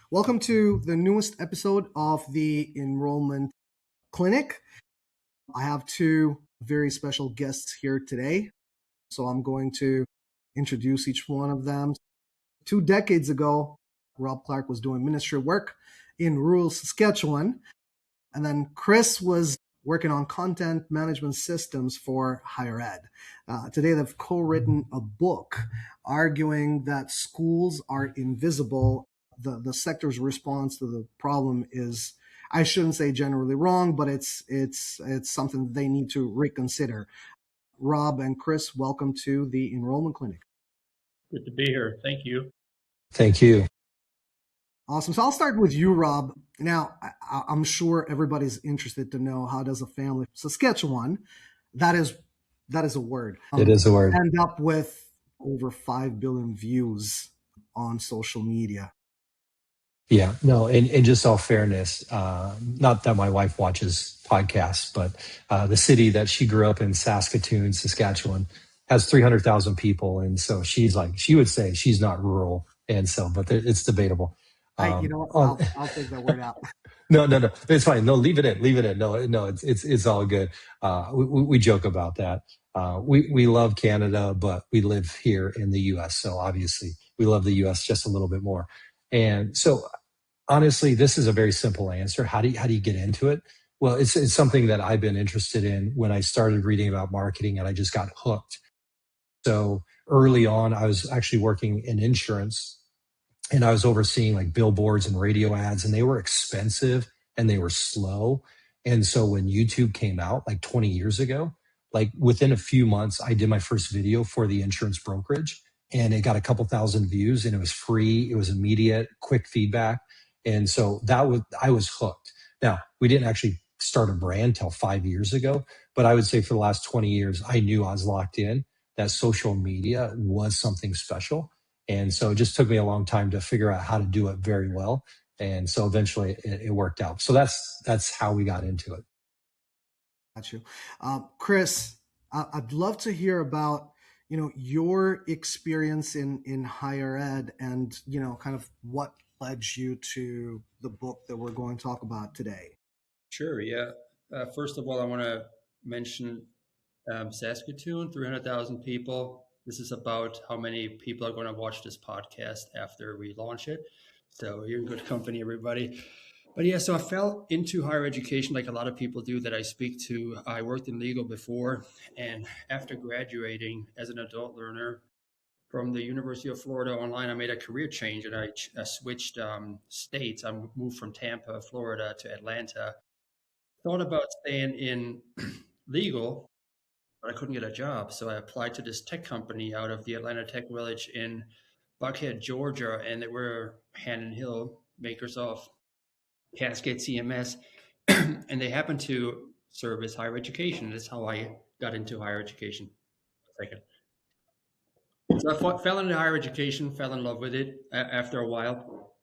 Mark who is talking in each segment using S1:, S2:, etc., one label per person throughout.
S1: Welcome to the newest episode of the Enrollment Clinic. I have two very special guests here today, so I'm going to introduce each one of them. 2 decades ago, Rob Clark was doing ministry work in rural Saskatchewan, and then Chris was working on content management systems for higher ed. Today, they've co-written a book arguing that schools are invisible. The sector's response to the problem is, I shouldn't say generally wrong, but it's something they need to reconsider. Rob and Chris, welcome to the Enrollment Clinic.
S2: Good to be here. Thank you.
S3: Thank you.
S1: Awesome. So I'll start with you, Rob. Now, I'm sure everybody's interested to know, how does a family Saskatchewan, that is a word.
S3: It is a word.
S1: End up with over 5 billion views on social media.
S3: Yeah, no, and just all fairness, not that my wife watches podcasts, but the city that she grew up in, Saskatoon, Saskatchewan, has 300,000 people. And so she would say she's not rural. And so, but it's debatable.
S1: You know what? I'll take that word out.
S3: No, it's fine. No, leave it in. No, it's all good. We joke about that. We love Canada, but we live here in the U.S. So obviously we love the U.S. just a little bit more. And so honestly, this is a very simple answer. How do you get into it? Well, it's something that I've been interested in when I started reading about marketing, and I just got hooked. So early on, I was actually working in insurance, and I was overseeing like billboards and radio ads, and they were expensive and they were slow. And so when YouTube came out like 20 years ago, like within a few months, I did my first video for the insurance brokerage, and it got a couple thousand views, and it was free. It was immediate, quick feedback. And so I was hooked. Now, we didn't actually start a brand till 5 years ago, but I would say for the last 20 years, I knew I was locked in, that social media was something special. And so it just took me a long time to figure out how to do it very well. And so eventually it worked out. So that's how we got into it.
S1: Got you. Chris, I'd love to hear about, your experience in higher ed and, kind of what led you to the book that we're going to talk about today.
S2: Sure. Yeah. First of all, I want to mention Saskatoon, 300,000 people. This is about how many people are going to watch this podcast after we launch it. So you're in good company, everybody. But yeah, so I fell into higher education like a lot of people do that I speak to. I worked in legal before, and after graduating as an adult learner from the University of Florida online, I made a career change, and I switched states. I moved from Tampa, Florida to Atlanta. Thought about staying in legal, but I couldn't get a job. So I applied to this tech company out of the Atlanta Tech Village in Buckhead, Georgia, and they were Hannon Hill, makers of Cascade CMS, and they happened to service higher education. That's how I got into higher education. Second. So I fell into higher education, fell in love with it after a while.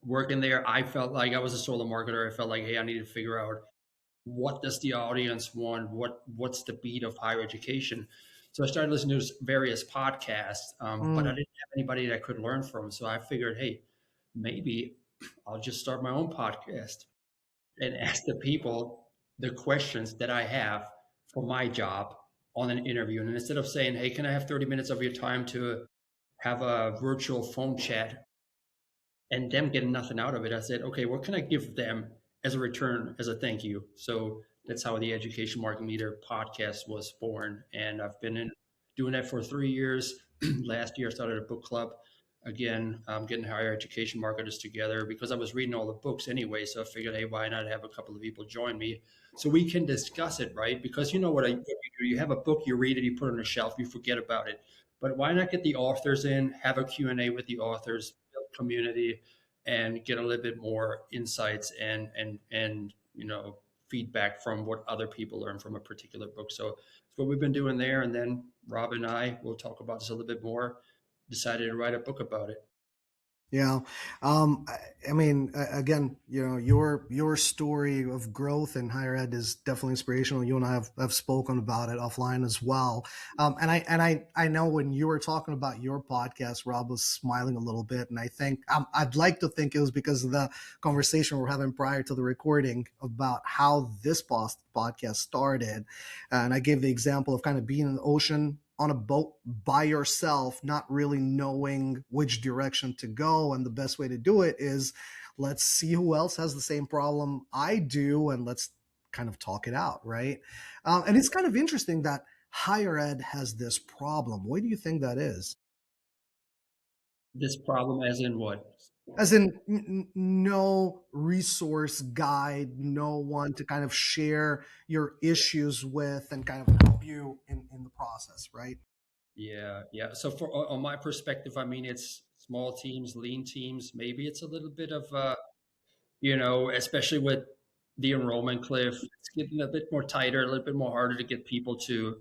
S2: Working there, I felt like I was a solo marketer. I felt like, hey, I need to figure out what does the audience want? What's the beat of higher education? So I started listening to various podcasts, but I didn't have anybody that I could learn from. So I figured, hey, maybe I'll just start my own podcast and ask the people the questions that I have for my job on an interview. And instead of saying, hey, can I have 30 minutes of your time to have a virtual phone chat and them getting nothing out of it, I said, okay, what can I give them as a return, as a thank you? So that's how the Education Marketing Leader podcast was born. And I've been doing that for 3 years. Last year, I started a book club. Again, getting higher education marketers together because I was reading all the books anyway. So I figured, hey, why not have a couple of people join me so we can discuss it, right? Because you know what you do? You have a book, you read it, you put it on a shelf, you forget about it. But why not get the authors in, have a Q&A with the authors, build community, and get a little bit more insights and feedback from what other people learn from a particular book. So it's what we've been doing there. And then Rob and I will talk about this a little bit more. Decided to write a book about it.
S1: Yeah. I mean, again, your story of growth in higher ed is definitely inspirational. You and I have spoken about it offline as well. And I know when you were talking about your podcast, Rob was smiling a little bit, and I think I'd like to think it was because of the conversation we're having prior to the recording about how this podcast started. And I gave the example of kind of being in the ocean on a boat by yourself, not really knowing which direction to go. And the best way to do it is let's see who else has the same problem I do and let's kind of talk it out, right? And it's kind of interesting that higher ed has this problem. Why do you think that is?
S2: This problem, as in what?
S1: As in, no resource guide, no one to kind of share your issues with and kind of help you in the process, right?
S2: Yeah, yeah. So for on my perspective, I mean, it's small teams, lean teams. Maybe it's a little bit of especially with the enrollment cliff, it's getting a bit more tighter, a little bit more harder to get people to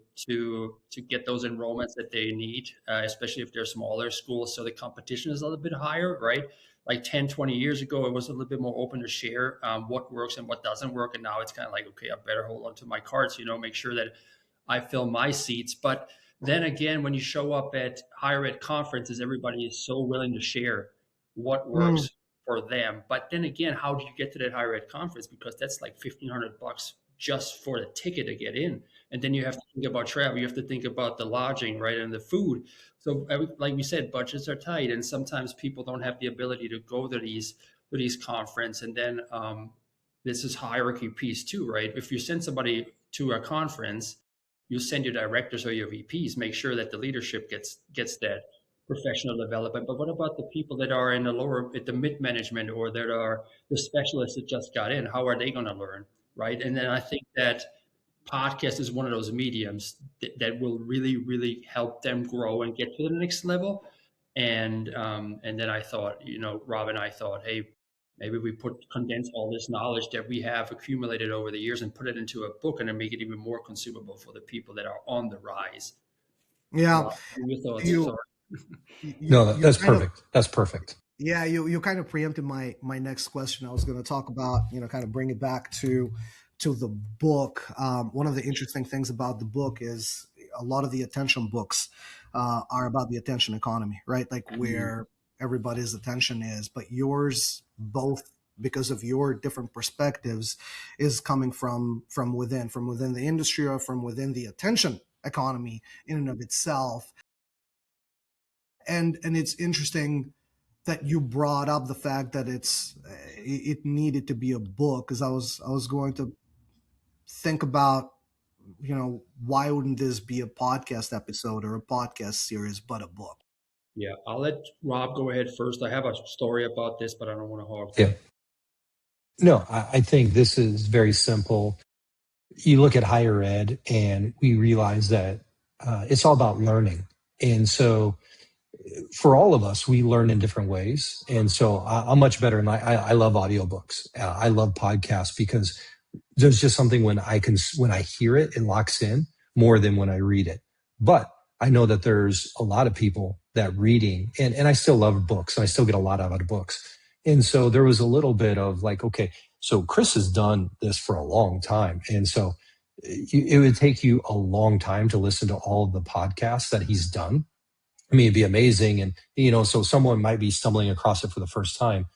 S2: get those enrollments that they need, especially if they're smaller schools. So the competition is a little bit higher, right? Like 10, 20 years ago, it was a little bit more open to share what works and what doesn't work. And now it's kind of like, okay, I better hold on to my cards, make sure that I fill my seats. But then again, when you show up at higher ed conferences, everybody is so willing to share what
S1: Mm,
S2: works for them. But then again, how do you get to that higher ed conference? Because that's like $1,500 just for the ticket to get in. And then you have to think about travel. You have to think about the lodging, right, and the food. So, like we said, budgets are tight, and sometimes people don't have the ability to go to these conference. And then this is hierarchy piece too, right? If you send somebody to a conference, you send your directors or your VPs. Make sure that the leadership gets that professional development. But what about the people that are in the lower, at the mid management, or that are the specialists that just got in? How are they going to learn, right? And then I think that podcast is one of those mediums that will really, really help them grow and get to the next level. And then I thought, Rob and I thought, hey, maybe we condense all this knowledge that we have accumulated over the years and put it into a book and then make it even more consumable for the people that are on the rise.
S1: yeah.
S2: Rob, your thoughts?
S1: You
S2: Sorry.
S3: No,
S1: you
S3: that's
S1: kind of
S3: perfect. That's perfect.
S1: Yeah, you kind of preempted my next question. I was going to talk about, kind of bring it back to the book. One of the interesting things about the book is a lot of the attention books are about the attention economy, right? Like
S2: Mhm.
S1: where everybody's attention is, but yours, both because of your different perspectives, is coming from within the industry or from within the attention economy in and of itself. And it's interesting that you brought up the fact that it needed to be a book, because I was going to think about, why wouldn't this be a podcast episode or a podcast series but a book?
S2: Yeah, I'll let Rob go ahead first. I have a story about this, but I don't want to hog
S3: Yeah.
S2: that.
S3: No, I think this is very simple. You look at higher ed, and we realize that it's all about learning. And so for all of us, we learn in different ways. And so I'm much better. And I love audiobooks. I love podcasts because there's just something when I hear it, it locks in more than when I read it. But I know that there's a lot of people that reading, and I still love books, and I still get a lot out of books. And so there was a little bit of like, okay, so Chris has done this for a long time. And so it would take you a long time to listen to all of the podcasts that he's done. I mean, it'd be amazing. And, so someone might be stumbling across it for the first time.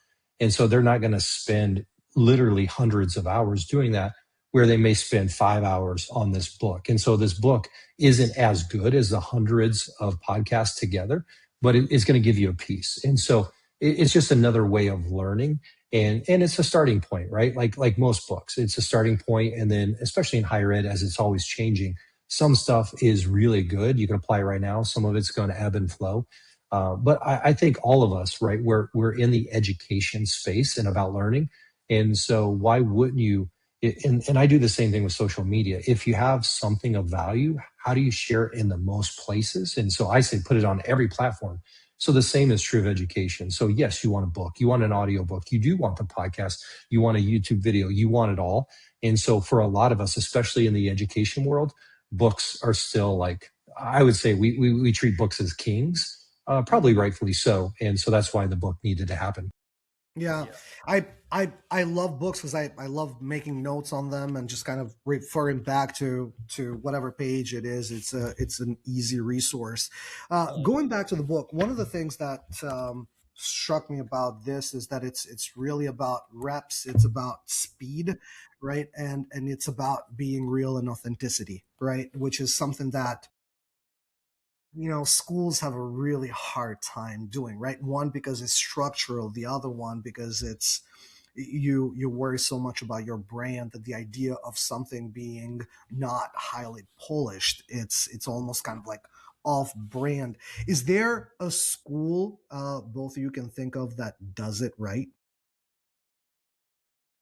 S3: And so they're not going to spend literally hundreds of hours doing that, where they may spend 5 hours on this book. And so this book isn't as good as the hundreds of podcasts together, but it's going to give you a piece. And so it's just another way of learning. And it's a starting point, right? Like most books, it's a starting point. And then, especially in higher ed, as it's always changing, some stuff is really good. You can apply right now. Some of it's going to ebb and flow. But I think all of us, right, we're in the education space and about learning. And so why wouldn't you? And I do the same thing with social media. If you have something of value, how do you share it in the most places? And so I say put it on every platform. So the same is true of education. So yes, you want a book, you want an audio book, you do want the podcast, you want a YouTube video, you want it all. And so for a lot of us, especially in the education world, books are still like, I would say we treat books as kings. probably rightfully so. And so that's why the book needed to happen.
S1: Yeah, I love books because I love making notes on them and just kind of referring back to whatever page it is. It's an easy resource. Going back to the book, one of the things that struck me about this is that it's really about reps. It's about speed, right? And it's about being real and authenticity, right? Which is something that schools have a really hard time doing, right? One, because it's structural, the other one because it's you worry so much about your brand that the idea of something being not highly polished, it's almost kind of like off brand. Is there a school both of you can think of that does it right?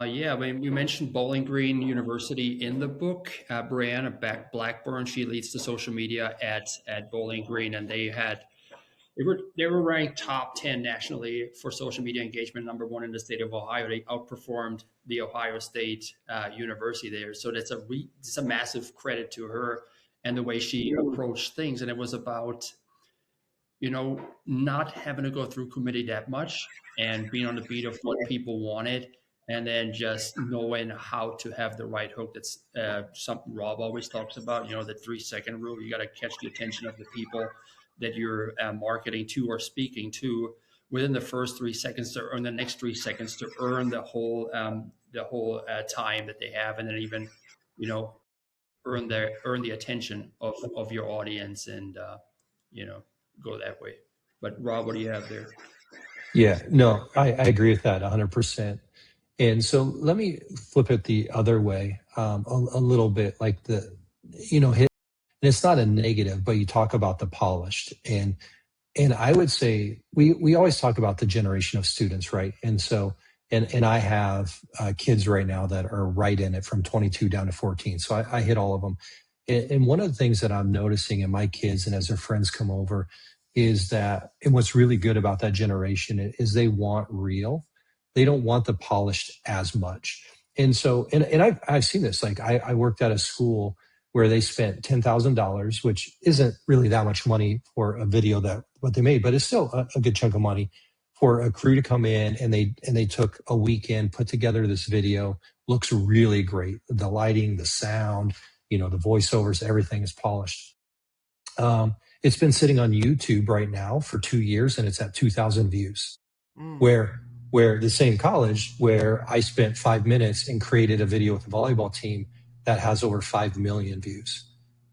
S2: Yeah, I mean, we mentioned Bowling Green University in the book. Brianna Blackburn, she leads the social media at Bowling Green, and they were ranked top 10 nationally for social media engagement, number one in the state of Ohio. They outperformed the Ohio State University there, so it's a massive credit to her and the way she approached things. And it was about not having to go through committee that much and being on the beat of what people wanted, and then just knowing how to have the right hook. That's something Rob always talks about, the 3-second rule. You got to catch the attention of the people that you're marketing to or speaking to within the first 3 seconds to earn the next 3 seconds to earn the whole time that they have, and then even, earn the attention of your audience, and go that way. But Rob, what do you have there?
S3: Yeah, no, I agree with that 100%. And so let me flip it the other way a little bit, like and it's not a negative, but you talk about the polished. And I would say we always talk about the generation of students, right? And so and I have kids right now that are right in it from 22 down to 14. So I hit all of them. And one of the things that I'm noticing in my kids and as their friends come over is that, and what's really good about that generation is they want real. They don't want the polished as much. And so, and I've seen this, like I worked at a school where they spent $10,000, which isn't really that much money for a video that what they made, but it's still a good chunk of money for a crew to come in, and they took a weekend, put together this video. Looks really great. The lighting, the sound, the voiceovers, everything is polished. It's been sitting on YouTube right now for 2 years, and it's at 2,000 views. Where the same college where I spent 5 minutes and created a video with the volleyball team that has over 5 million views.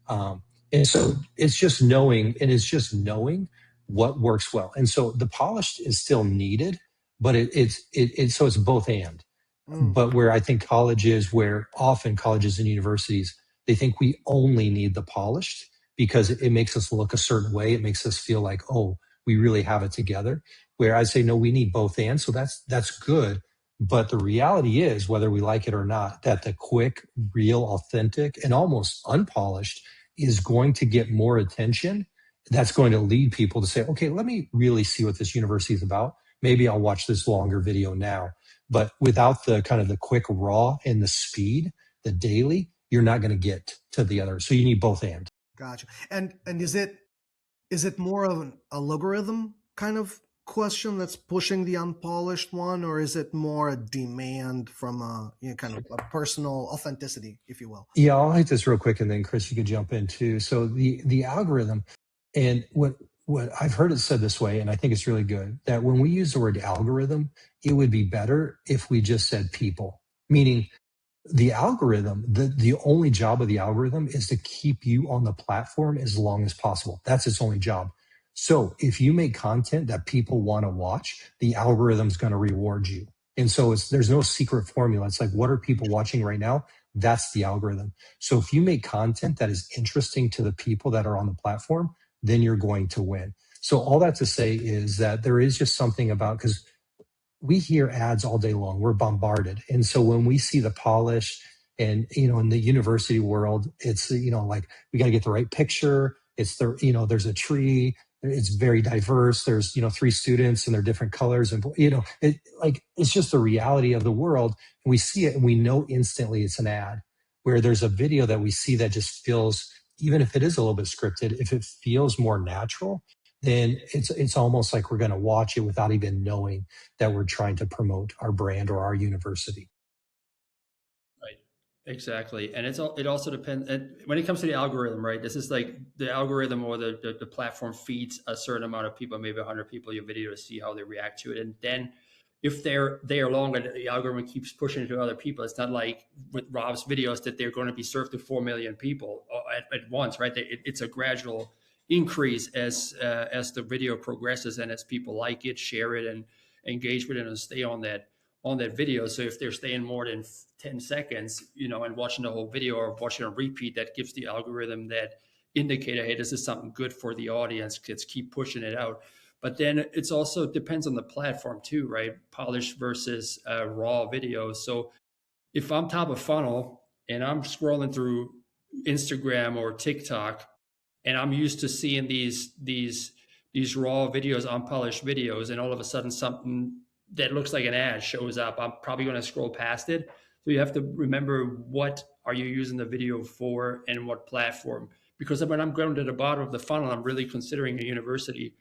S3: And so it's just knowing what works well. And so the polished is still needed, but so it's both and. But where I think where often colleges and universities, they think we only need the polished because it makes us look a certain way. It makes us feel like, oh, we really have it together. Where I say, no, we need both and. So that's good. But the reality is, whether we like it or not, that the quick, real, authentic, and almost unpolished is going to get more attention. That's going to lead people to say, okay, let me really see what this university is about. Maybe I'll watch this longer video now. But without the kind of the quick raw and the speed, the daily, you're not going to get to the other. So you need both and.
S1: Gotcha. And is it more of an algorithm kind of question that's pushing the unpolished one, or is it more a demand from a kind of a personal authenticity, if you will?
S3: Yeah, I'll hit this real quick, and then Chris, you could jump in too. So the algorithm, and what I've heard it said this way, and I think it's really good, that when we use the word algorithm, it would be better if we just said people, meaning the algorithm, the only job of the algorithm is to keep you on the platform as long as possible. That's its only job. So if you make content that people want to watch, the algorithm's going to reward you. And so there's no secret formula. It's like, what are people watching right now? That's the algorithm. So if you make content that is interesting to the people that are on the platform, then you're going to win. So all that to say is that there is just something about, because we hear ads all day long. We're bombarded. And so when we see the polish and, in the university world, it's, like we got to get the right picture. It's there's a tree. It's very diverse. There's, 3 students and they're different colors. And, it's just the reality of the world. And we see it and we know instantly it's an ad. Where there's a video that we see that just feels, even if it is a little bit scripted, if it feels more natural, then it's almost like we're going to watch it without even knowing that we're trying to promote our brand or our university.
S2: Right. Exactly. And it also depends. And when it comes to the algorithm, right? This is like the algorithm or the platform feeds a certain amount of people, maybe 100 people, your video to see how they react to it. And then if they're long and the algorithm keeps pushing it to other people, it's not like with Rob's videos that they're going to be served to 4 million people at once, right? It's a gradual increase as the video progresses and as people like it, share it, and engage with it and stay on that video. So if they're staying more than 10 seconds, and watching the whole video or watching a repeat, that gives the algorithm that indicator, hey, this is something good for the audience. Let's keep pushing it out. But then it's also depends on the platform too, right? Polished versus raw videos. So if I'm top of funnel and I'm scrolling through Instagram or TikTok, and I'm used to seeing these raw videos, unpolished videos, and all of a sudden something that looks like an ad shows up, I'm probably going to scroll past it. So you have to remember, what are you using the video for and what platform? Because when I'm going to the bottom of the funnel, I'm really considering a university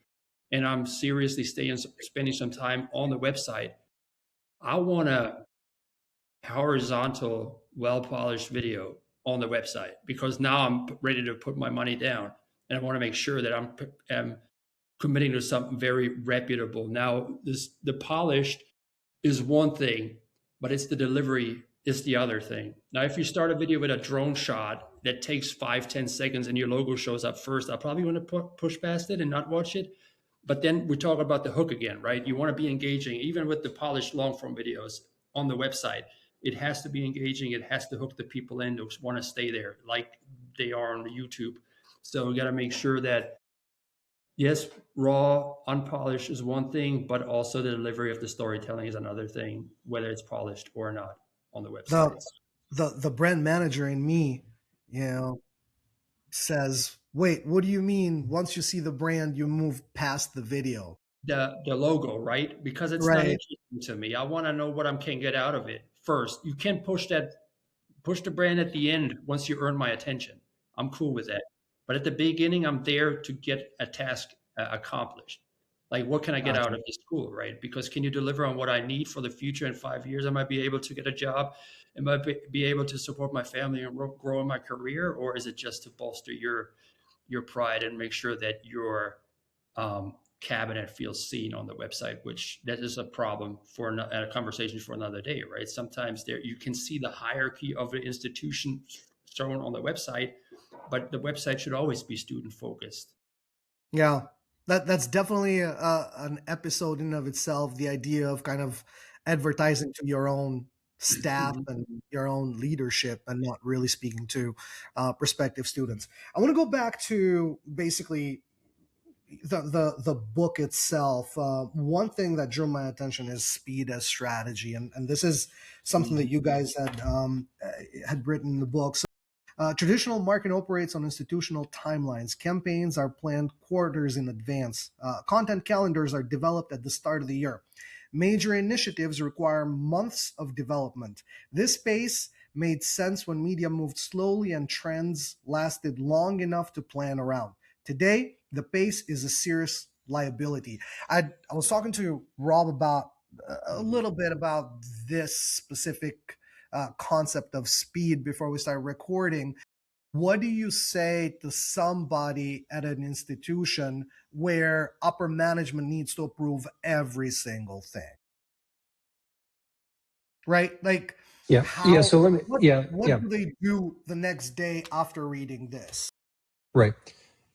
S2: and I'm seriously spending some time on the website. I want a horizontal, well-polished video on the website, because now I'm ready to put my money down and I want to make sure that I'm committing to something very reputable. Now, the polished is one thing, but it's the delivery is the other thing. Now, if you start a video with a drone shot that takes 5-10 seconds and your logo shows up first, I'll probably want to push past it and not watch it. But then we talk about the hook again, right? You want to be engaging, even with the polished long form videos on the website. It has to be engaging. It has to hook the people in who want to stay there, like they are on YouTube. So we got to make sure that, yes, raw, unpolished is one thing, but also the delivery of the storytelling is another thing, whether it's polished or not on the website.
S1: The brand manager in me, you know, says, "Wait, what do you mean? Once you see the brand, you move past the video?"
S2: The logo, right? Because it's not
S1: Right.
S2: interesting to me. I want to know what I can get out of it first. You can't push the brand at the end once you earn my attention. I'm cool with that. But at the beginning, I'm there to get a task accomplished. Like, what can I get out
S1: Gotcha.
S2: of this school, right? Because can you deliver on what I need for the future in 5 years? I might be able to get a job. I might be able to support my family and grow in my career, or is it just to bolster your pride and make sure that your cabinet feels seen on the website, which that is a problem for a conversation for another day, right? Sometimes there you can see the hierarchy of the institution shown on the website, but the website should always be student focused.
S1: Yeah, that's definitely an episode in of itself. The idea of kind of advertising to your own staff
S2: Mhm.
S1: and your own leadership, and not really speaking to prospective students. I want to go back to basically the book itself. One thing that drew my attention is speed as strategy, and this is something that
S2: Mhm.
S1: you guys had written in the book. Traditional marketing operates on institutional timelines. Campaigns are planned quarters in advance. Content calendars are developed at the start of the year. Major initiatives require months of development. This pace made sense when media moved slowly and trends lasted long enough to plan around. Today, the pace is a serious liability. I was talking to Rob about a
S2: Mhm.
S1: little bit about this specific concept of speed before we start recording. What do you say to somebody at an institution where upper management needs to approve every single thing? Right? Like,
S3: Yeah. Yeah.
S1: how,
S3: So let me,
S1: what,
S3: yeah.
S1: what
S3: Yeah.
S1: do they do the next day after reading this?
S3: Right.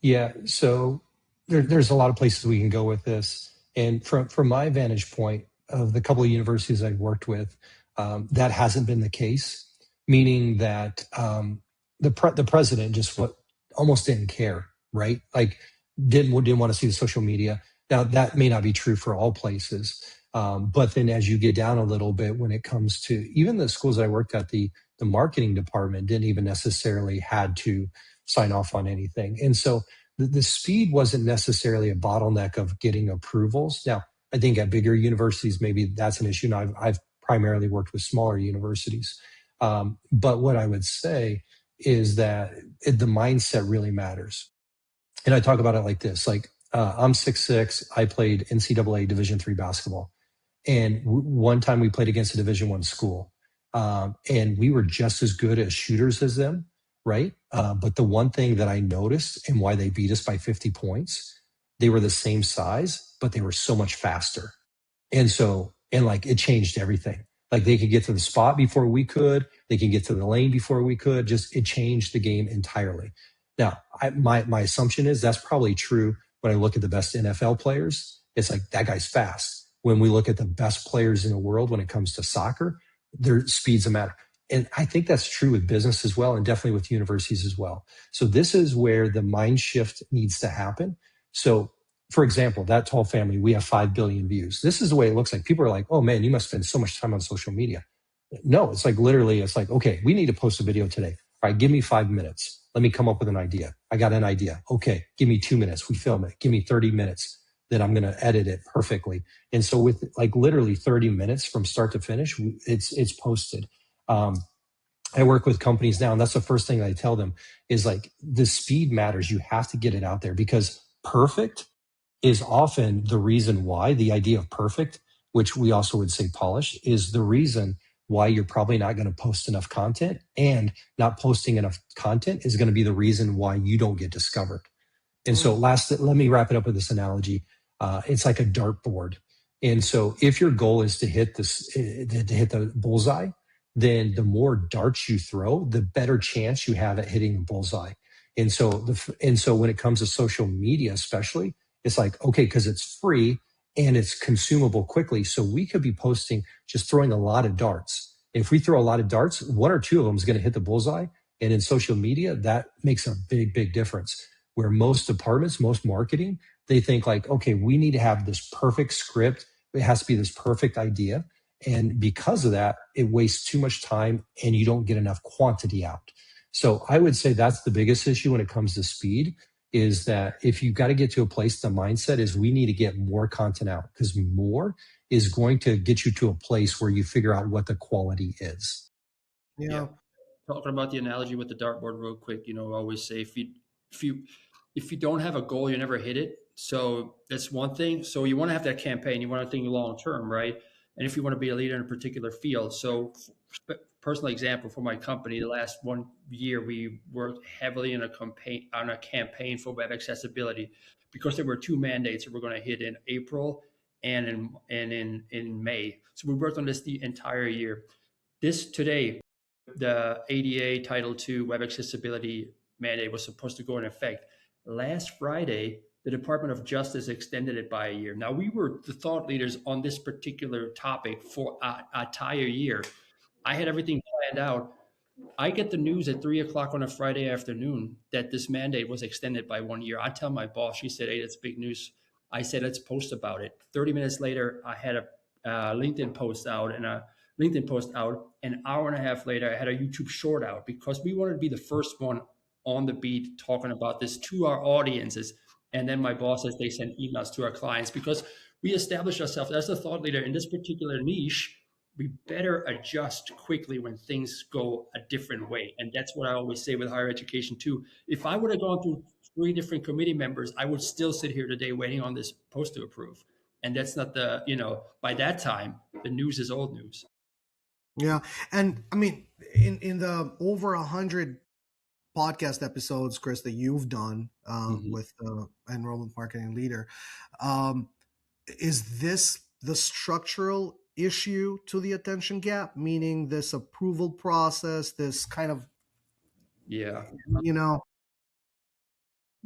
S3: Yeah. So there's a lot of places we can go with this. And from my vantage point of the couple of universities I've worked with, that hasn't been the case, meaning that the president just almost didn't care, right? Like didn't want to see the social media. Now that may not be true for all places, but then as you get down a little bit, when it comes to even the schools I worked at, the marketing department didn't even necessarily had to sign off on anything. And so the speed wasn't necessarily a bottleneck of getting approvals. Now, I think at bigger universities, maybe that's an issue. Now, I've primarily worked with smaller universities. But what I would say is that the mindset really matters. And I talk about it like this, like I'm 6'6". I played NCAA Division III basketball. And one time we played against a Division I school. And we were just as good as shooters as them, right? But the one thing that I noticed and why they beat us by 50 points, they were the same size, but they were so much faster. And so, and like it changed everything. Like they could get to the spot before we could, they can get to the lane before we could. Just it changed the game entirely. Now, my assumption is that's probably true when I look at the best NFL players. It's like that guy's fast. When we look at the best players in the world when it comes to soccer, their speed's a matter. And I think that's true with business as well, and definitely with universities as well. So this is where the mind shift needs to happen. So for example, that tall family, we have 5 billion views. This is the way it looks like. People are like, oh man, you must spend so much time on social media. No, it's like literally, it's like, okay, we need to post a video today. All right, give me 5 minutes. Let me come up with an idea. I got an idea. Okay, give me 2 minutes. We film it. Give me 30 minutes. Then I'm going to edit it perfectly. And so with like literally 30 minutes from start to finish, it's posted. I work with companies now, and that's the first thing I tell them is like the speed matters. You have to get it out there because perfect is often the reason why the idea of perfect, which we also would say polished, is the reason why you're probably not going to post enough content, and not posting enough content is going to be the reason why you don't get discovered. And so let me wrap it up with this analogy. It's like a dartboard. And so if your goal is to hit the bullseye, then the more darts you throw, the better chance you have at hitting the bullseye. And so when it comes to social media, especially, it's like, okay, because it's free and it's consumable quickly. So we could be posting, just throwing a lot of darts. If we throw a lot of darts, one or two of them is going to hit the bullseye. And in social media, that makes a big, big difference. Where most departments, most marketing, they think like, okay, we need to have this perfect script. It has to be this perfect idea. And because of that, it wastes too much time and you don't get enough quantity out. So I would say that's the biggest issue when it comes to speed, is that if you've got to get to a place, the mindset is we need to get more content out, because more is going to get you to a place where you figure out what the quality is.
S1: Yeah.
S2: Talking about the analogy with the dartboard real quick, I always say if you don't have a goal, you never hit it. So that's one thing. So you want to have that campaign. You want to think long term, right? And if you want to be a leader in a particular field. So personal example for my company, the last 1 year, we worked heavily on a campaign for web accessibility, because there were two mandates that we're going to hit in April and in May. So we worked on this the entire year. Today, the ADA Title II web accessibility mandate was supposed to go in effect. Last Friday, the Department of Justice extended it by a year. Now, we were the thought leaders on this particular topic for an entire year. I had everything planned out. I get the news at 3 o'clock on a Friday afternoon that this mandate was extended by 1 year. I tell my boss, she said, hey, that's big news. I said, let's post about it. 30 minutes later, I had a LinkedIn post out An hour and a half later, I had a YouTube short out, because we wanted to be the first one on the beat talking about this to our audiences. And then my bosses, they send emails to our clients, because we established ourselves as a thought leader in this particular niche. We better adjust quickly when things go a different way. And that's what I always say with higher education too. If I would have gone through 3 different committee members, I would still sit here today waiting on this post to approve. And that's not by that time, the news is old news.
S1: Yeah. And I mean, in the over 100 podcast episodes, Chris, that you've done with Enrollment Marketing Leader, is this the structural issue to the attention gap, meaning this approval process, this kind of,
S2: Yeah.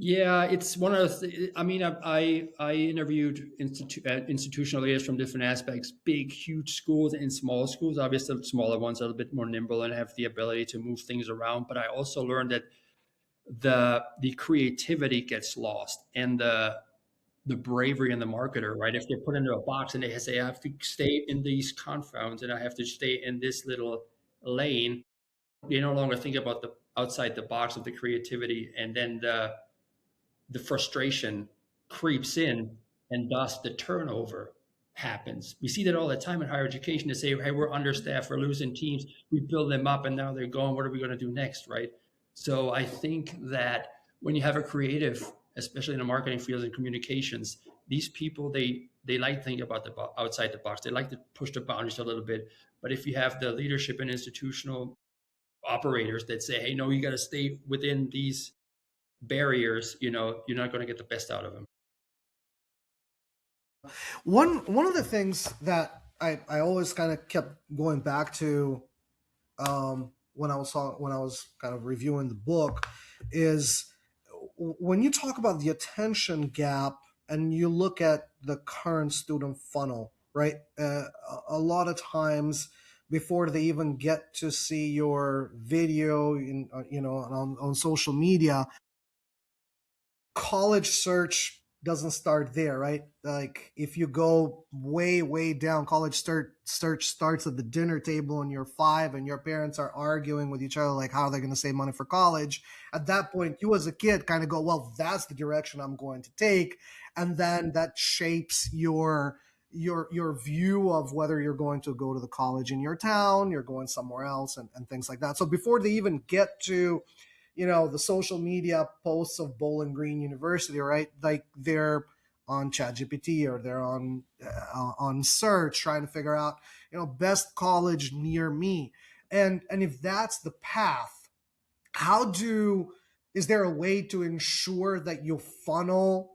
S1: Yeah,
S2: it's one of the, I interviewed institutional leaders from different aspects, big, huge schools and small schools. Obviously, the smaller ones are a little bit more nimble and have the ability to move things around. But I also learned that the creativity gets lost, and the bravery in the marketer, right? If they're put into a box and they say, I have to stay in these confounds and I have to stay in this little lane, they no longer think about the outside the box of the creativity, and then the frustration creeps in, and thus the turnover happens. We see that all the time in higher education. They say, hey, we're understaffed, we're losing teams, we build them up and now they're going, what are we going to do next, right? So I think that when you have a creative especially in the marketing fields and communications, these people, they like to think about outside the box. They like to push the boundaries a little bit. But if you have the leadership and institutional operators that say, hey, no, you got to stay within these barriers, you're not going to get the best out of them.
S1: One of the things that I always kind of kept going back to when I was kind of reviewing the book is when you talk about the attention gap and you look at the current student funnel, right? A lot of times before they even get to see your video on social media, college search doesn't start there, right? Like if you go way down, college search starts at the dinner table and you're 5 and your parents are arguing with each other like how they're going to save money for college. At that point, you as a kid kind of go, well, that's the direction I'm going to take, and then that shapes your view of whether you're going to go to the college in your town, you're going somewhere else, and things like that. So before they even get to the social media posts of Bowling Green University, right? Like they're on ChatGPT or they're on search trying to figure out, best college near me. And if that's the path, is there a way to ensure that you funnel,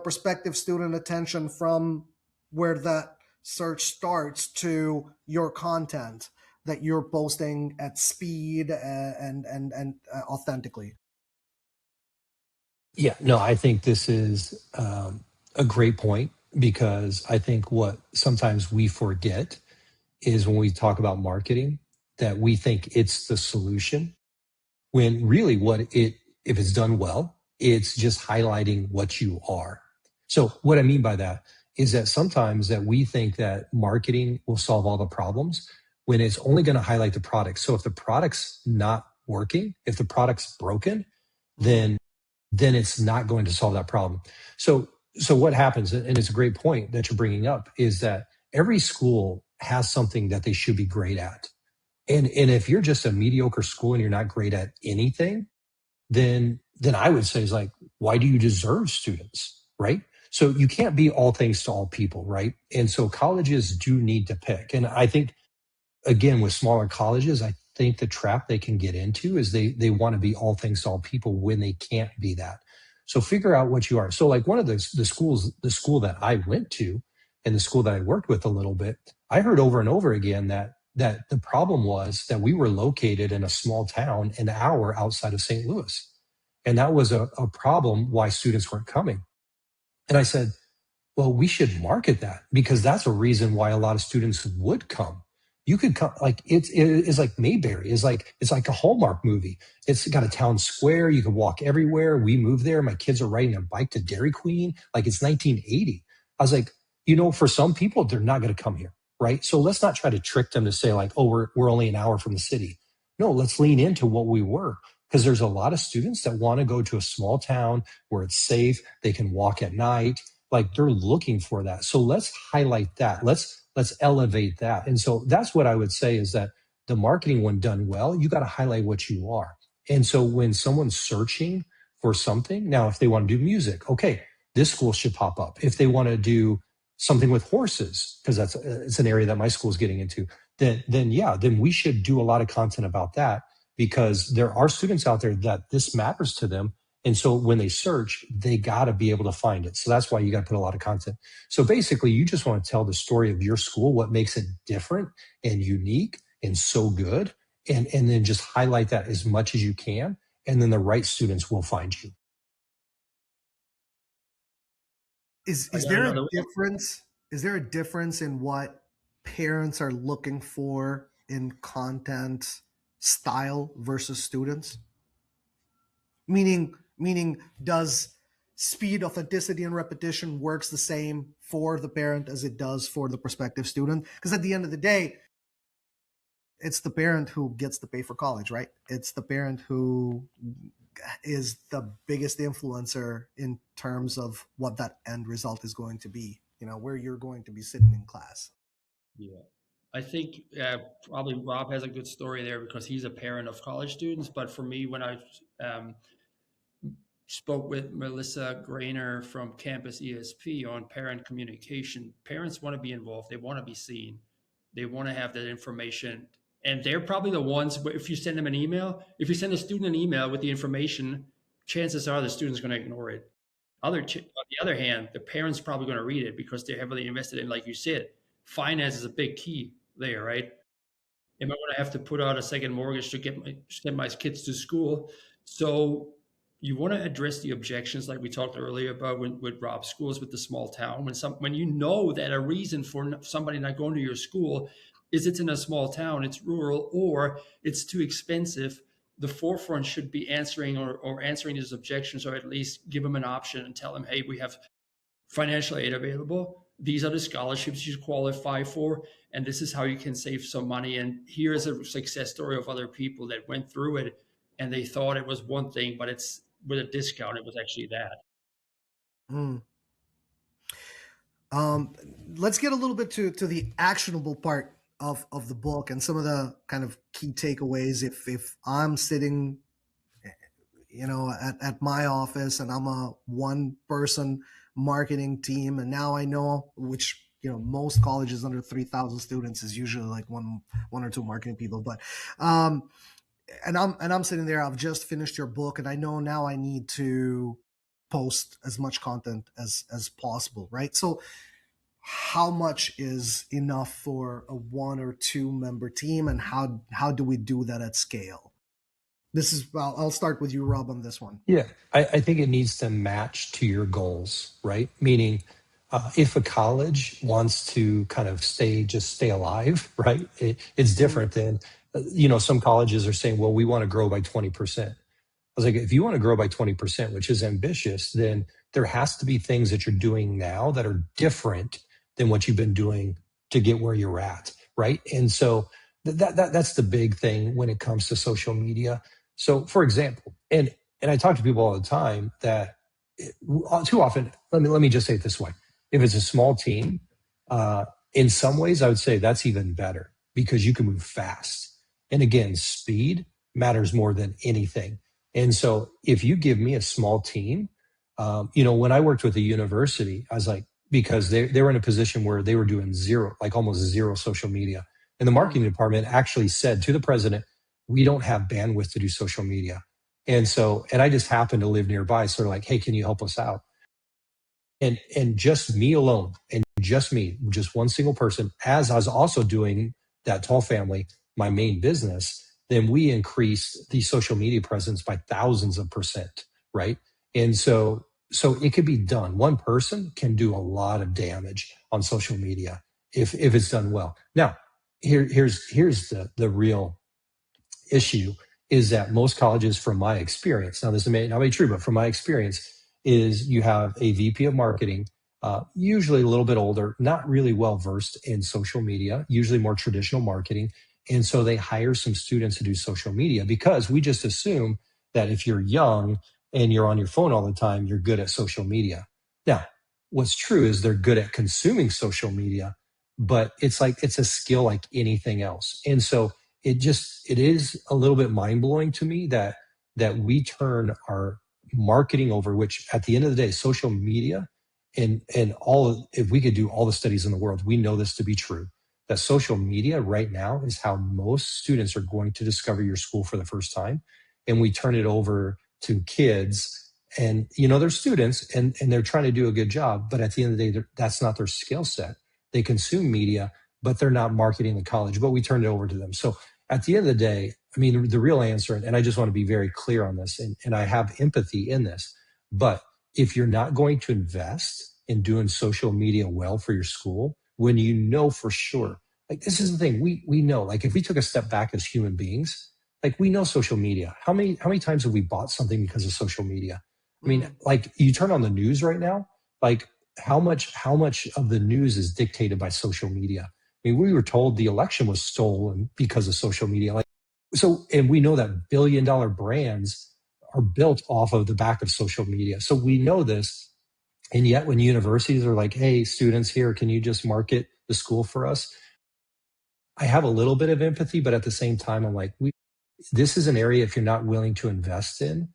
S1: prospective student attention from where that search starts to your content that you're posting at speed and authentically?
S3: Yeah, no, I think this is a great point because I think what sometimes we forget is when we talk about marketing that we think it's the solution when really if it's done well, it's just highlighting what you are. So what I mean by that is that sometimes that we think that marketing will solve all the problems when it's only going to highlight the product. So if the product's not working, if the product's broken, then it's not going to solve that problem. So what happens, and it's a great point that you're bringing up, is that every school has something that they should be great at. And if you're just a mediocre school and you're not great at anything, then I would say is like, why do you deserve students, right? So you can't be all things to all people, right? And so colleges do need to pick. And I think again, with smaller colleges, I think the trap they can get into is they want to be all things to all people when they can't be that. So figure out what you are. So like one of the schools, the school that I went to and the school that I worked with a little bit, I heard over and over again that the problem was that we were located in a small town an hour outside of St. Louis. And that was a problem why students weren't coming. And I said, well, we should market that because that's a reason why a lot of students would come. You could come like it's like Mayberry is like it's like a Hallmark movie. It's got a town square. You can walk everywhere. We moved there. My kids are riding a bike to Dairy Queen. Like it's 1980. I was like, for some people, they're not going to come here, right? So let's not try to trick them to say like, oh, we're only an hour from the city. No, let's lean into what we were because there's a lot of students that want to go to a small town where it's safe. They can walk at night, like they're looking for that. So let's highlight that. Let's elevate that. And so that's what I would say is that the marketing, when done well, you got to highlight what you are. And so when someone's searching for something, now if they want to do music, okay, this school should pop up. If they want to do something with horses, because it's an area that my school is getting into, then we should do a lot of content about that because there are students out there that this matters to them. And so when they search, they got to be able to find it. So that's why you got to put a lot of content. So basically, you just want to tell the story of your school, what makes it different and unique and so good. And then just highlight that as much as you can. And then the right students will find you.
S1: Is there a difference? Is there a difference in what parents are looking for in content style versus students? Meaning, does speed, authenticity, and repetition works the same for the parent as it does for the prospective student? Because at the end of the day, it's the parent who gets to pay for college, right? It's the parent who is the biggest influencer in terms of what that end result is going to be, where you're going to be sitting in class.
S2: Yeah. I think probably Rob has a good story there because he's a parent of college students. But for me, when I spoke with Melissa Grainer from Campus ESP on parent communication. Parents want to be involved. They want to be seen. They want to have that information. And they're probably the ones, if you send them an email, if you send a student an email with the information, chances are the student's going to ignore it. On the other hand, the parent's probably going to read it because they're heavily invested in, like you said, finance is a big key there, right? Am I going to have to put out a second mortgage to send my kids to school? So you want to address the objections, like we talked earlier about with Rob schools with the small town. When you know that a reason for somebody not going to your school is it's in a small town, it's rural, or it's too expensive, the forefront should be answering or answering these objections, or at least give them an option and tell them, hey, we have financial aid available. These are the scholarships you qualify for, and this is how you can save some money. And here is a success story of other people that went through it, and they thought it was one thing, but it's with a discount, it was actually that.
S1: Mm. Let's get a little bit to the actionable part of the book and some of the kind of key takeaways. If I'm sitting, at my office and I'm a one person marketing team, and now I know which most colleges under 3,000 students is usually like one or two marketing people, but and I'm sitting there. I've just finished your book, and I know now I need to post as much content as possible, right? So how much is enough for a 1 or 2 member team, and how do we do that at scale? I'll start with you, Rob, on this one.
S3: Yeah, I think it needs to match to your goals, right? Meaning, if a college wants to kind of stay alive, right? It's different than, some colleges are saying, well, we want to grow by 20%. I was like, if you want to grow by 20%, which is ambitious, then there has to be things that you're doing now that are different than what you've been doing to get where you're at, right? And so that's the big thing when it comes to social media. So, for example, and I talk to people all the time that too often. Let me just say it this way: if it's a small team, in some ways, I would say that's even better because you can move fast. And again, speed matters more than anything. And so, if you give me a small team, when I worked with a university, I was like, because they were in a position where they were doing zero, like almost zero social media. And the marketing department actually said to the president, we don't have bandwidth to do social media. And I just happened to live nearby. So they're like, hey, can you help us out? And just me alone, and just one single person, as I was also doing that Tall family, my main business, then we increased the social media presence by thousands of percent, right? And so it could be done. One person can do a lot of damage on social media if it's done well. Now, here's the real issue is that most colleges, from my experience, now this may not be true, but from my experience, is you have a VP of marketing, usually a little bit older, not really well versed in social media, usually more traditional marketing. And so they hire some students to do social media because we just assume that if you're young and you're on your phone all the time, you're good at social media. Now, what's true is they're good at consuming social media, but it's a skill like anything else. And so it is a little bit mind blowing to me that we turn our marketing over, which at the end of the day, social media and if we could do all the studies in the world, we know this to be true, that social media right now is how most students are going to discover your school for the first time. And we turn it over to kids, and they're students and they're trying to do a good job, but at the end of the day, that's not their skill set. They consume media, but they're not marketing the college, but we turn it over to them. So at the end of the day, I mean, the real answer, and I just want to be very clear on this, and I have empathy in this, but if you're not going to invest in doing social media well for your school, when you know for sure, like this is the thing, we know, like if we took a step back as human beings, like we know social media. How many times have we bought something because of social media? I mean, like you turn on the news right now, like how much of the news is dictated by social media? I mean, we were told the election was stolen because of social media. Like, so, and we know that $1 billion brands are built off of the back of social media. So we know this. And yet when universities are like, hey, students here, can you just market the school for us? I have a little bit of empathy, but at the same time, I'm like, this is an area, if you're not willing to invest in,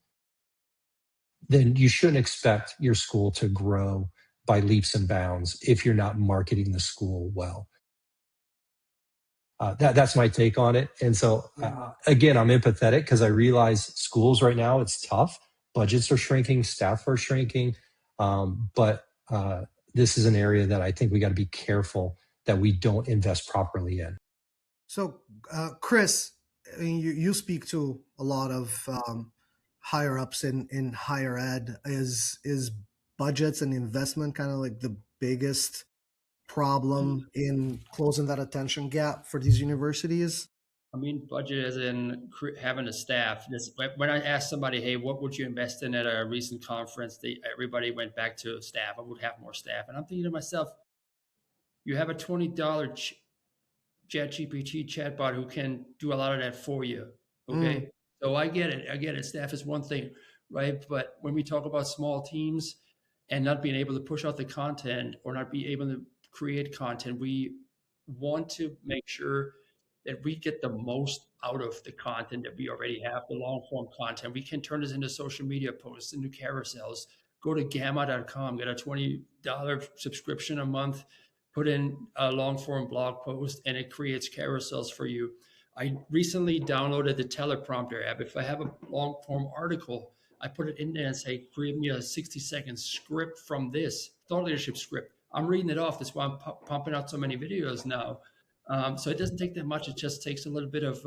S3: then you shouldn't expect your school to grow by leaps and bounds if you're not marketing the school well. That's my take on it. And so, again, I'm empathetic because I realize schools right now, it's tough. Budgets are shrinking, staff are shrinking. But this is an area that I think we got to be careful that we don't invest properly in.
S1: So, Chris, I mean, you speak to a lot of higher ups in higher ed. Is budgets and investment kind of like the biggest problem in closing that attention gap for these universities?
S2: I mean, budget as in having a staff. When I asked somebody, hey, what would you invest in at a recent conference? Everybody went back to staff. I would have more staff. And I'm thinking to myself, you have a $20 ChatGPT chatbot who can do a lot of that for you. Okay. So I get it. I get it. Staff is one thing, right? But when we talk about small teams and not being able to push out the content or not be able to create content, we want to make sure that we get the most out of the content that we already have, the long form content. We can turn this into social media posts, into carousels. Go to gamma.com, get a $20 subscription a month, put in a long form blog post, and it creates carousels for you. I recently downloaded the teleprompter app. If I have a long form article, I put it in there and say, create me a 60-second script from this thought leadership script. I'm reading it off. That's why I'm pumping out so many videos now. So it doesn't take that much. It just takes a little bit of,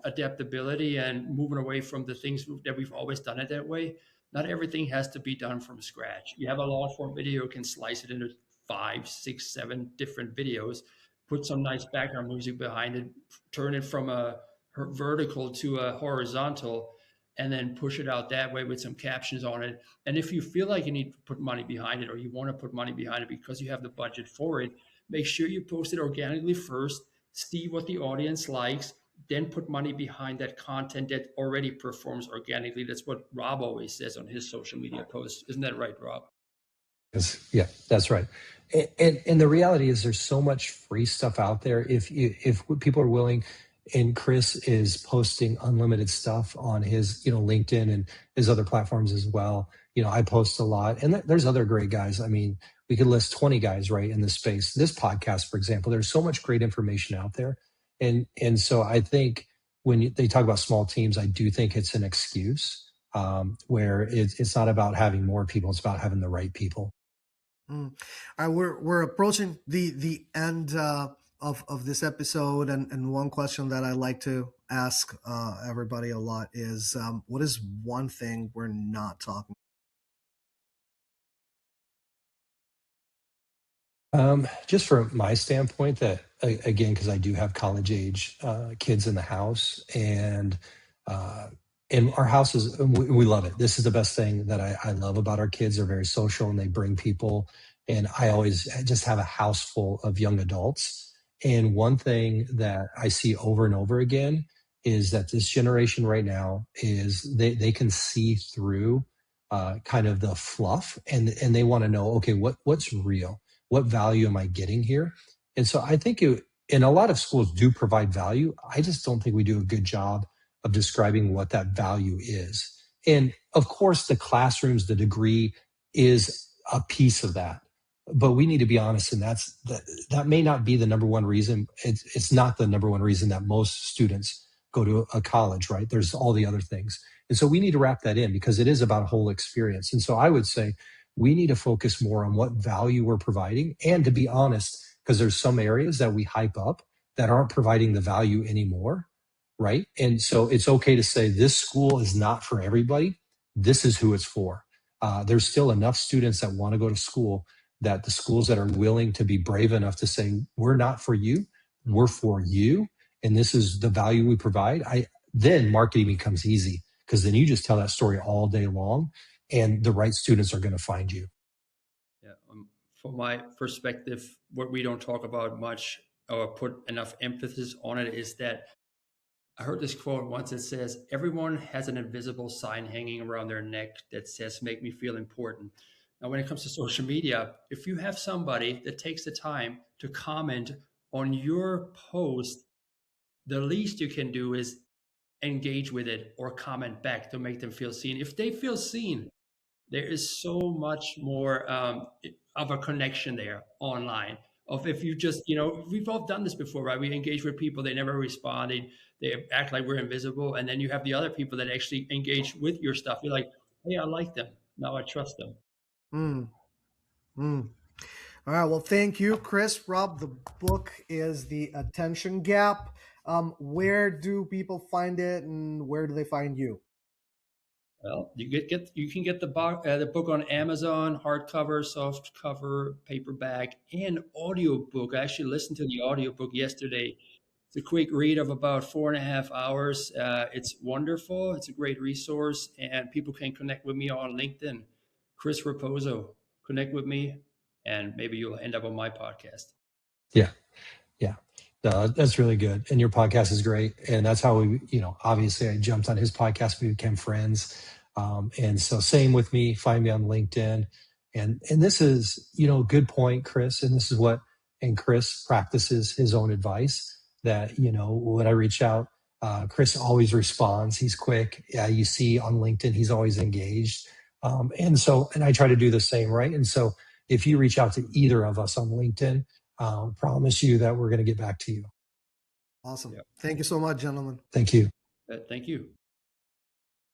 S2: adaptability and moving away from the things that we've always done it that way. Not everything has to be done from scratch. You have a long form video, can slice it into 5, 6, 7 different videos, put some nice background music behind it, turn it from a vertical to a horizontal, and then push it out that way with some captions on it. And if you feel like you need to put money behind it, or you want to put money behind it because you have the budget for it, make sure you post it organically first, see what the audience likes, then put money behind that content that already performs organically. That's what Rob always says on his social media posts. Isn't that right, Rob?
S3: Yeah, that's right. And the reality is there's so much free stuff out there. If people are willing, and Chris is posting unlimited stuff on his, LinkedIn and his other platforms as well. I post a lot, and there's other great guys. I mean, we could list 20 guys right in this space. This podcast, for example, there's so much great information out there. And so I think when they talk about small teams, I do think it's an excuse where it's not about having more people. It's about having the right people.
S1: All right, we're approaching the end of this episode, and one question that I like to ask everybody a lot is, what is one thing we're not talking?
S3: Just from my standpoint, that again, because I do have college age kids in the house, and our house is, we love it. This is the best thing that I love about our kids. They're very social and they bring people. And I always just have a house full of young adults. And one thing that I see over and over again is that this generation right now is they can see through kind of the fluff, and they want to know, okay, what's real? What value am I getting here? And so I think and a lot of schools do provide value. I just don't think we do a good job of describing what that value is. And of course, the classrooms, the degree is a piece of that. But we need to be honest, and that may not be the number one reason. It's not the number one reason that most students go to a college, right? There's all the other things. And so we need to wrap that in because it is about whole experience. And so I would say we need to focus more on what value we're providing. And to be honest, because there's some areas that we hype up that aren't providing the value anymore, right? And so it's okay to say this school is not for everybody. This is who it's for. There's still enough students that want to go to school, that the schools that are willing to be brave enough to say, we're not for you, we're for you. And this is the value we provide. Then marketing becomes easy because then you just tell that story all day long and the right students are going to find you.
S2: Yeah. From my perspective, what we don't talk about much or put enough emphasis on it is that I heard this quote once. It says, everyone has an invisible sign hanging around their neck that says, make me feel important. Now, when it comes to social media, if you have somebody that takes the time to comment on your post, the least you can do is engage with it or comment back to make them feel seen. If they feel seen, there is so much more of a connection there online. Of if you just, we've all done this before, right? We engage with people, they never respond, they act like we're invisible, and then you have the other people that actually engage with your stuff. You're like, hey, I like them, now I trust them.
S1: Mm. Mm. All right. Well, thank you, Chris. Rob, the book is The Attention Gap. Where do people find it, and where do they find you?
S2: Well, you can get the book on Amazon, hardcover, softcover, paperback, and audiobook. I actually listened to the audiobook yesterday. It's a quick read of about 4.5 hours. It's wonderful. It's a great resource, and people can connect with me on LinkedIn. Chris Rapozo, connect with me, and maybe you'll end up on my podcast.
S3: Yeah. Yeah. No, that's really good. And your podcast is great. And that's how we, obviously I jumped on his podcast. We became friends. And so same with me, find me on LinkedIn. And this is, good point, Chris. And this is and Chris practices his own advice that, when I reach out, Chris always responds. He's quick. Yeah, you see on LinkedIn, he's always engaged. And I try to do the same, right? And so if you reach out to either of us on LinkedIn, promise you that we're going to get back to you.
S1: Awesome. Thank you so much, gentlemen.
S3: Thank you.
S2: Thank you.